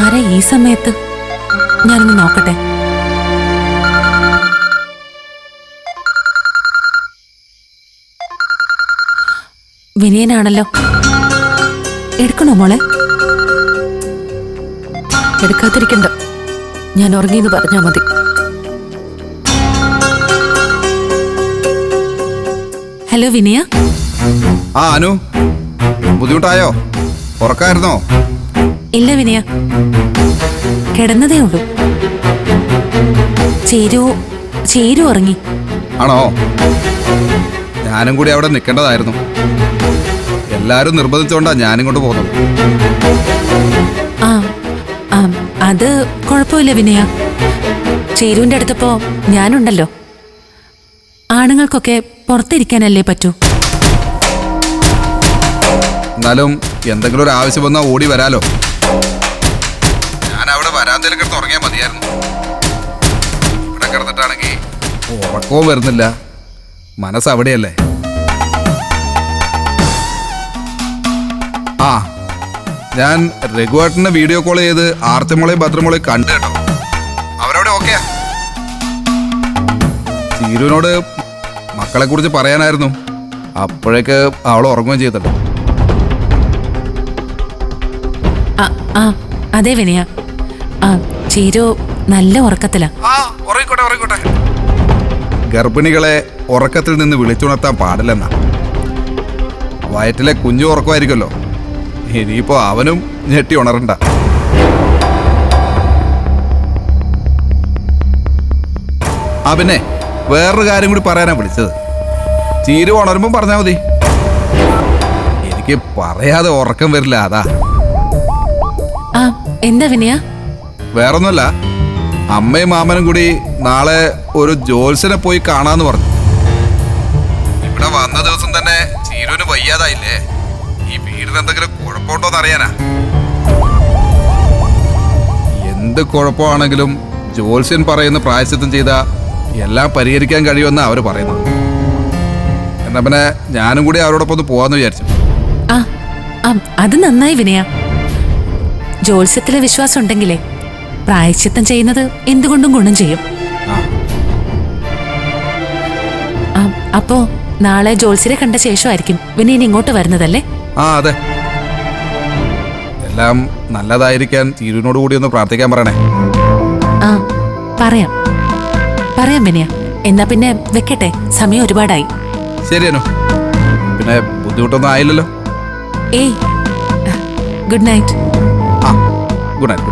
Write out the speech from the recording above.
ആരാ ഈ സമയത്ത്? ഞാനൊന്ന് നോക്കട്ടെ. വിനയനാണല്ലോ. എടുക്കണോ മോളെ? എടുക്കാതിരിക്കണ്ട, ഞാൻ ഉറങ്ങിയെന്ന് പറഞ്ഞാ മതി. ഹലോ വിനയ. ആ അനു, ബുദ്ധിമുട്ടായോ? ഉറക്കായിരുന്നോ? ഇല്ല വിനയ, കിടന്നതേ ഉള്ളൂ. ചേരു ഉറങ്ങി. ആണോ? ഞാനും കൂടി അവിടെ നിൽക്കേണ്ടതായിരുന്നു. എല്ലാരും നിർബന്ധിച്ചോണ്ടാ ഞാനും കൊണ്ട് പോകുന്നത്. ആ അത് കുഴപ്പമില്ല വിനയ. ചേരുവിന്റെ അടുത്തപ്പോ ഞാനുണ്ടല്ലോ. ആണുങ്ങൾക്കൊക്കെ പുറത്തിരിക്കാനല്ലേ പറ്റൂ. എന്നാലും എന്തെങ്കിലും ഒരു ആവശ്യം വന്നാൽ ഓടി വരാലോ. ഞാൻ അവിടെ വരാന്തയിൽ കിടന്ന് ഉറങ്ങിയാൽ മതിയായിരുന്നു. ഇവിടെ കിടന്നിട്ടാണെങ്കിൽ ഉറക്കവും വരുന്നില്ല, മനസ്സ് അവിടെയല്ലേ. ആ, ഞാൻ രഘുവേട്ടനെ വീഡിയോ കോൾ ചെയ്ത് ആർച്ചമോളെയും ഭദ്രമോളെയും കണ്ടു കേട്ടോ. അവരവിടെ ഓക്കെയാ. ചീരുവിനോട് മക്കളെ കുറിച്ച് പറയാനായിരുന്നു. അപ്പോഴേക്ക് അവൾ ഉറങ്ങുകയും ചെയ്തല്ലോ. അതെ വിനയ, ചീരു നല്ല ഉറക്കത്തിലാ. ഉറങ്ങിക്കോട്ടെ. ഗർഭിണികളെ ഉറക്കത്തിൽ നിന്ന് വിളിച്ചുണർത്താൻ പാടില്ലെന്നാ. വയറ്റിലെ കുഞ്ഞു ഉറക്കമായിരിക്കുമല്ലോ. ഇനിയിപ്പോ അവനും ഞെട്ടി ഉണരണ്ട. പിന്നെ വേറൊരു കാര്യം കൂടി പറയാനാ വിളിച്ചത്. ചീരു ഉണരുമ്പോ പറഞ്ഞാ മതി. എനിക്ക് പറയാതെ ഉറക്കം വരില്ല, അതാ. എന്താ വിനയ? വേറൊന്നുമല്ല, അമ്മയും മാമനും കൂടി നാളെ ഒരു ജോത്സ്യനെ പോയി കാണാന്ന് പറഞ്ഞു. ഇവിടെ വന്ന ദിവസം തന്നെ ചീരുവിന് വയ്യാതായില്ലേ. ഈ വീടിന് എന്തെങ്കിലും കുഴപ്പമുണ്ടോന്ന് അറിയാനാ. എന്ത് കുഴപ്പമാണെങ്കിലും ജോത്സ്യൻ പറയുന്ന പ്രായശ്ചിത്തം ചെയ്താ എല്ലാം പരിഹരിക്കാൻ കഴിയുമെന്നാ അവര് പറയുന്നത്. എന്നാ പിന്നെ ഞാനും കൂടി അവരോടൊപ്പം ഒന്ന് പോവാന്ന് വിചാരിച്ചു. അത് നന്നായി വിനയ. ജോത്സ്യത്തിലെ വിശ്വാസം ഉണ്ടെങ്കിലേ പ്രായശ്ചിത്തം ചെയ്യുന്നത് എന്തുകൊണ്ടും ഗുണം ചെയ്യും. അപ്പോ നാളെ ജോത്സ്യരെ കണ്ട ശേഷമായിരിക്കും വിനയൻ ഇങ്ങോട്ട് വരുന്നതല്ലേ? അതെ. എല്ലാം നല്ലതായിരിക്കാൻ ചീരുവിനോട് കൂടി ഒന്ന് പ്രാർത്ഥിക്കാൻ പറയണേ. പറയാം വിനയ. എന്നാ പിന്നെ വെക്കട്ടെ, സമയം ഒരുപാടായി. ശരിയാനോ? പിന്നെ ബുദ്ധിമുട്ടൊന്നും ആയില്ലല്ലോ? ഏയ്, ഗുഡ് നൈറ്റ്. Good night.